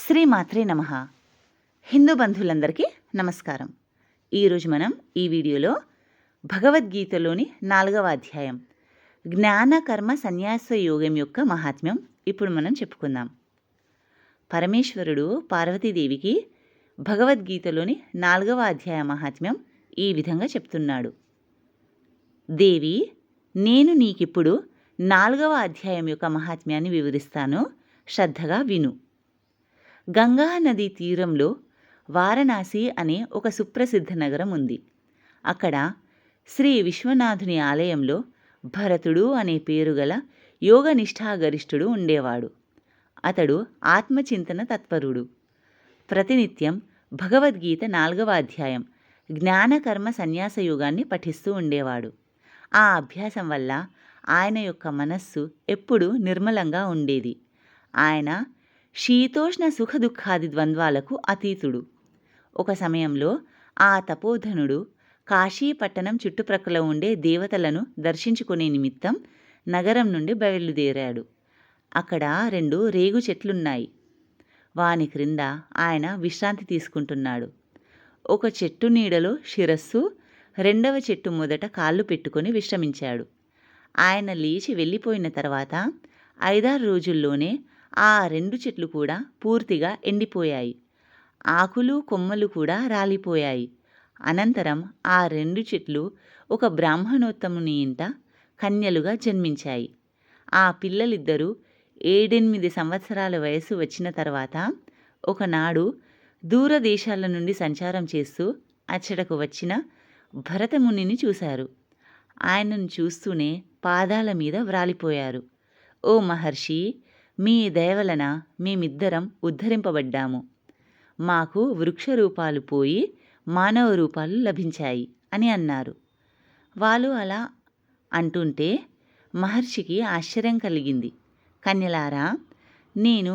శ్రీమాత్రే నమః. హిందూ బంధువులందరికీ నమస్కారం. ఈరోజు మనం ఈ వీడియోలో భగవద్గీతలోని 4వ అధ్యాయం జ్ఞాన కర్మ సన్యాస యోగం యొక్క మహాత్మ్యం ఇప్పుడు మనం చెప్పుకుందాం. పరమేశ్వరుడు పార్వతీదేవికి భగవద్గీతలోని 4వ అధ్యాయ మహాత్మ్యం ఈ విధంగా చెప్తున్నాడు. దేవి, నేను నీకిప్పుడు 4వ అధ్యాయం యొక్క మహాత్మ్యాన్ని వివరిస్తాను, శ్రద్ధగా విను. గంగా నదీ తీరంలో వారణాసి అనే ఒక సుప్రసిద్ధ నగరం ఉంది. అక్కడ శ్రీ విశ్వనాథుని ఆలయంలో భరతుడు అనే పేరుగల యోగనిష్ఠాగరిష్ఠుడు ఉండేవాడు. అతడు ఆత్మచింతన తత్పరుడు. ప్రతినిత్యం భగవద్గీత 4వ అధ్యాయం జ్ఞానకర్మ సన్యాస యోగాన్ని పఠిస్తూ ఉండేవాడు. ఆ అభ్యాసం వల్ల ఆయన యొక్క మనస్సు ఎప్పుడూ నిర్మలంగా ఉండేది. ఆయన శీతోష్ణ సుఖ దుఃఖాది ద్వంద్వాలకు అతీతుడు. ఒక సమయంలో ఆ తపోధనుడు కాశీపట్టణం చుట్టుప్రక్కల ఉండే దేవతలను దర్శించుకునే నిమిత్తం నగరం నుండి బయలుదేరాడు. అక్కడ 2 రేగు చెట్లున్నాయి. వాని క్రింద ఆయన విశ్రాంతి తీసుకుంటున్నాడు. ఒక చెట్టు నీడలో శిరస్సు, 2వ చెట్టు మొదట కాళ్ళు పెట్టుకొని విశ్రమించాడు. ఆయన లేచి వెళ్ళిపోయిన తర్వాత 5-6 రోజుల్లోనే ఆ 2 చెట్లు కూడా పూర్తిగా ఎండిపోయాయి. ఆకులు కొమ్మలు కూడా రాలిపోయాయి. అనంతరం ఆ 2 చెట్లు ఒక బ్రాహ్మణోత్తముని ఇంట కన్యలుగా జన్మించాయి. ఆ పిల్లలిద్దరూ 7-8 సంవత్సరాల వయస్సు వచ్చిన తర్వాత ఒకనాడు దూరదేశాల నుండి సంచారం చేస్తూ అచ్చటకు వచ్చిన భరతమునిని చూశారు. ఆయనను చూస్తూనే పాదాల మీద వ్రాలిపోయారు. ఓ మహర్షి, మీ దయవలన మేమిద్దరం ఉద్ధరింపబడ్డాము. మాకు వృక్ష రూపాలు పోయి మానవ రూపాలు లభించాయి అని అన్నారు. వాళ్ళు అలా అంటుంటే మహర్షికి ఆశ్చర్యం కలిగింది. కన్యలారా, నేను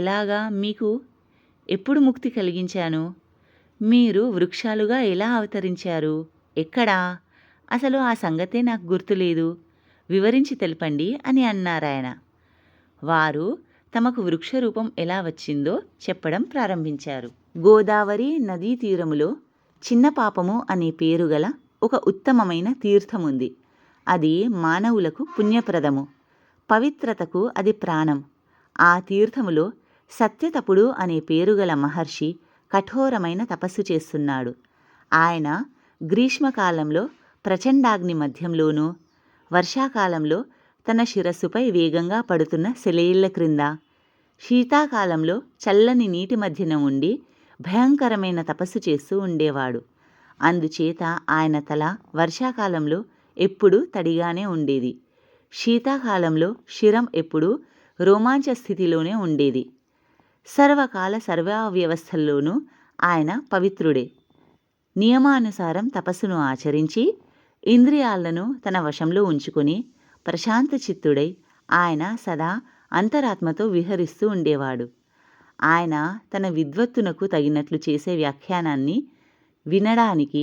ఎలాగా మీకు ఎప్పుడు ముక్తి కలిగించాను? మీరు వృక్షాలుగా ఎలా అవతరించారు? ఎక్కడా? అసలు ఆ సంగతే నాకు గుర్తులేదు. వివరించి తెలపండి అని అన్నారాయన. వారు తమకు వృక్షరూపం ఎలా వచ్చిందో చెప్పడం ప్రారంభించారు. గోదావరి నదీ తీరములో చిన్న పాపము అనే పేరుగల ఒక ఉత్తమమైన తీర్థముంది. అది మానవులకు పుణ్యప్రదము. పవిత్రతకు అది ప్రాణం. ఆ తీర్థములో సత్యతపుడు అనే పేరుగల మహర్షి కఠోరమైన తపస్సు చేస్తున్నాడు. ఆయన గ్రీష్మకాలంలో ప్రచండాగ్ని మధ్యంలోనూ, వర్షాకాలంలో తన శిరస్సుపై వేగంగా పడుతున్న సెలయేళ్ల క్రింద, శీతాకాలంలో చల్లని నీటి మధ్యన ఉండి భయంకరమైన తపస్సు చేస్తూ ఉండేవాడు. అందుచేత ఆయన తల వర్షాకాలంలో ఎప్పుడూ తడిగానే ఉండేది. శీతాకాలంలో శిరం ఎప్పుడూ రోమాంచ స్థితిలోనే ఉండేది. సర్వకాల సర్వావ్యవస్థల్లోనూ ఆయన పవిత్రుడే. నియమానుసారం తపస్సును ఆచరించి ఇంద్రియాలను తన వశంలో ఉంచుకొని ప్రశాంత చిత్తుడై ఆయన సదా అంతరాత్మతో విహరిస్తూ ఉండేవాడు. ఆయన తన విద్వత్తునకు తగినట్లు చేసే వ్యాఖ్యానాన్ని వినడానికి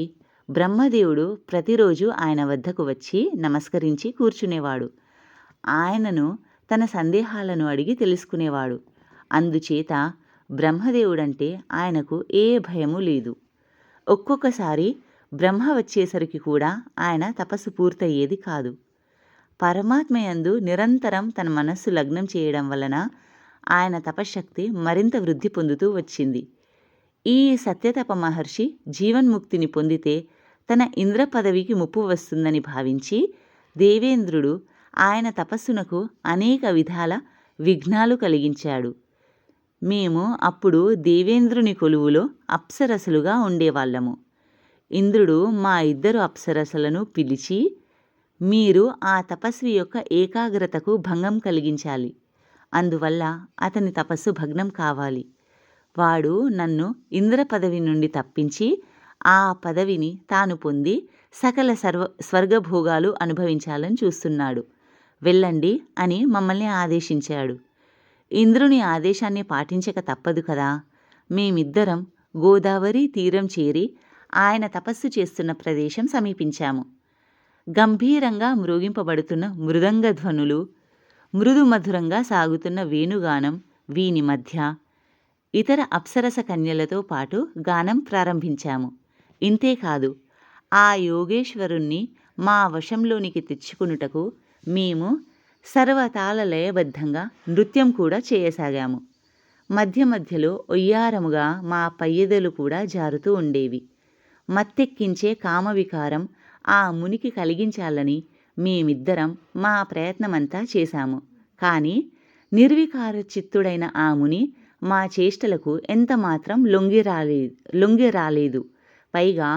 బ్రహ్మదేవుడు ప్రతిరోజు ఆయన వద్దకు వచ్చి నమస్కరించి కూర్చునేవాడు. ఆయనను తన సందేహాలను అడిగి తెలుసుకునేవాడు. అందుచేత బ్రహ్మదేవుడంటే ఆయనకు ఏ భయము లేదు. ఒక్కొక్కసారి బ్రహ్మ వచ్చేసరికి కూడా ఆయన తపస్సు పూర్తయ్యేది కాదు. పరమాత్మయందు నిరంతరం తన మనస్సు లగ్నం చేయడం వలన ఆయన తపశ్శక్తి మరింత వృద్ధి పొందుతూ వచ్చింది. ఈ సత్యతప మహర్షి జీవన్ముక్తిని పొందితే తన ఇంద్ర పదవికి ముప్పు వస్తుందని భావించి దేవేంద్రుడు ఆయన తపస్సునకు అనేక విధాల విఘ్నాలు కలిగించాడు. మేము అప్పుడు దేవేంద్రుని కొలువులో అప్సరసలుగా ఉండేవాళ్ళము. ఇంద్రుడు మా 2 అప్సరసలను పిలిచి, మీరు ఆ తపస్వి యొక్క ఏకాగ్రతకు భంగం కలిగించాలి. అందువల్ల అతని తపస్సు భగ్నం కావాలి. వాడు నన్ను ఇంద్ర పదవి నుండి తప్పించి ఆ పదవిని తాను పొంది సకల స్వర్గభోగాలు అనుభవించాలని చూస్తున్నాడు. వెళ్ళండి అని మమ్మల్ని ఆదేశించాడు. ఇంద్రుని ఆదేశాన్ని పాటించక తప్పదు కదా. మేమిద్దరం గోదావరి తీరం చేరి ఆయన తపస్సు చేస్తున్న ప్రదేశం సమీపించాము. గంభీరంగా మ్రోగింపబడుతున్న మృదంగ ధ్వనులు, మృదు మధురంగా సాగుతున్న వేణుగానం వీని మధ్య ఇతర అప్సరస కన్యలతో పాటు గానం ప్రారంభించాము. ఇంతేకాదు ఆ యోగేశ్వరుణ్ణి మా వశంలోనికి తెచ్చుకునుటకు మేము సర్వతాళ లయబద్ధంగా నృత్యం కూడా చేయసాగాము. మధ్య మధ్యలో ఒయ్యారముగా మా పయ్యెదలు కూడా జారుతూ ఉండేవి. మత్తెక్కించే కామవికారం ఆ మునికి కలిగించాలని మేమిద్దరం మా ప్రయత్నమంతా చేశాము. కానీ నిర్వికార చిత్తుడైన ఆ ముని మా చేష్టలకు ఎంతమాత్రం లొంగిరాలేదు. పైగా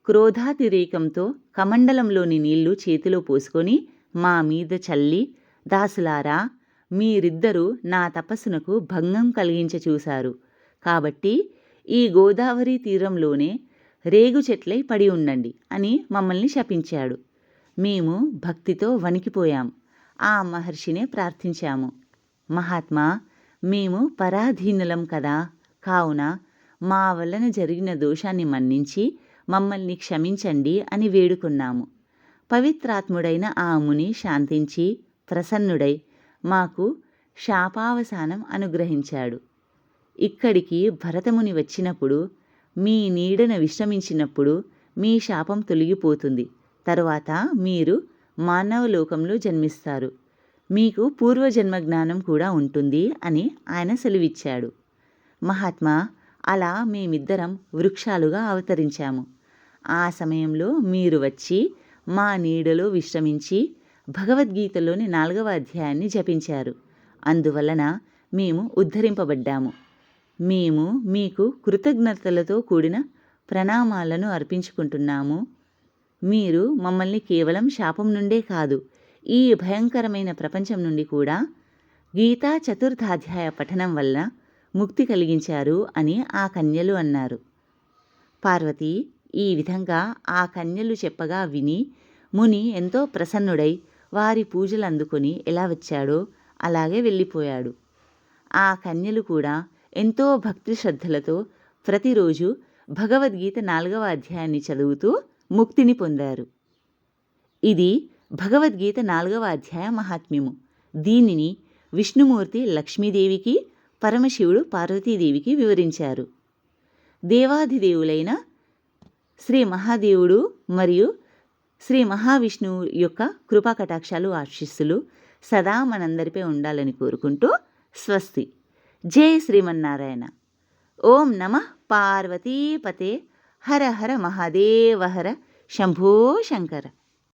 క్రోధాతిరేకంతో కమండలంలోని నీళ్లు చేతిలో పోసుకొని మా మీద చల్లి, దాసులారా, మీరిద్దరూ నా తపస్సునకు భంగం కలిగించ చూశారు. కాబట్టి ఈ గోదావరి తీరంలోనే రేగు చెట్లై పడి ఉండండి అని మమ్మల్ని శపించాడు. మేము భక్తితో వణికిపోయాం. ఆ మహర్షినే ప్రార్థించాము. మహాత్మా, మేము పరాధీనులం కదా, కావున మా వలన జరిగిన దోషాన్ని మన్నించి మమ్మల్ని క్షమించండి అని వేడుకున్నాము. పవిత్రాత్ముడైన ఆ ముని శాంతించి ప్రసన్నుడై మాకు శాపావసానం అనుగ్రహించాడు. ఇక్కడికి భరతముని వచ్చినప్పుడు మీ నీడన విశ్రమించినప్పుడు మీ శాపం తొలగిపోతుంది. తరువాత మీరు మానవలోకంలో జన్మిస్తారు. మీకు పూర్వజన్మ జ్ఞానం కూడా ఉంటుంది అని ఆయన సెలవిచ్చాడు. మహాత్మా, అలా మేమిద్దరం వృక్షాలుగా అవతరించాము. ఆ సమయంలో మీరు వచ్చి మా నీడలో విశ్రమించి భగవద్గీతలోని 4వ అధ్యాయాన్ని జపించారు. అందువలన మేము ఉద్ధరింపబడ్డాము. మేము మీకు కృతజ్ఞతలతో కూడిన ప్రణామాలను అర్పించుకుంటున్నాము. మీరు మమ్మల్ని కేవలం శాపం నుండే కాదు, ఈ భయంకరమైన ప్రపంచం నుండి కూడా గీతా చతుర్థాధ్యాయ పఠనం వల్ల ముక్తి కలిగించారు అని ఆ కన్యలు అన్నారు. పార్వతి ఈ విధంగా ఆ కన్యలు చెప్పగా విని ముని ఎంతో ప్రసన్నుడై వారి పూజలు అందుకొని ఎలా వచ్చాడో అలాగే వెళ్ళిపోయాడు. ఆ కన్యలు కూడా ఎంతో భక్తి శ్రద్ధలతో ప్రతిరోజు భగవద్గీత 4వ అధ్యాయాన్ని చదువుతూ ముక్తిని పొందారు. ఇది భగవద్గీత 4వ అధ్యాయ మహాత్మ్యము. దీనిని విష్ణుమూర్తి లక్ష్మీదేవికి, పరమశివుడు పార్వతీదేవికి వివరించారు. దేవాధిదేవులైన శ్రీ మహాదేవుడు మరియు శ్రీ మహావిష్ణువు యొక్క కృపా కటాక్షాలు ఆశీస్సులు సదా మనందరిపై ఉండాలని కోరుకుంటూ స్వస్తి. జై శ్రీమన్నారాయణ. ఓం నమః పార్వతీపతే. హర హర మహాదేవ హర. శంభో శంకర.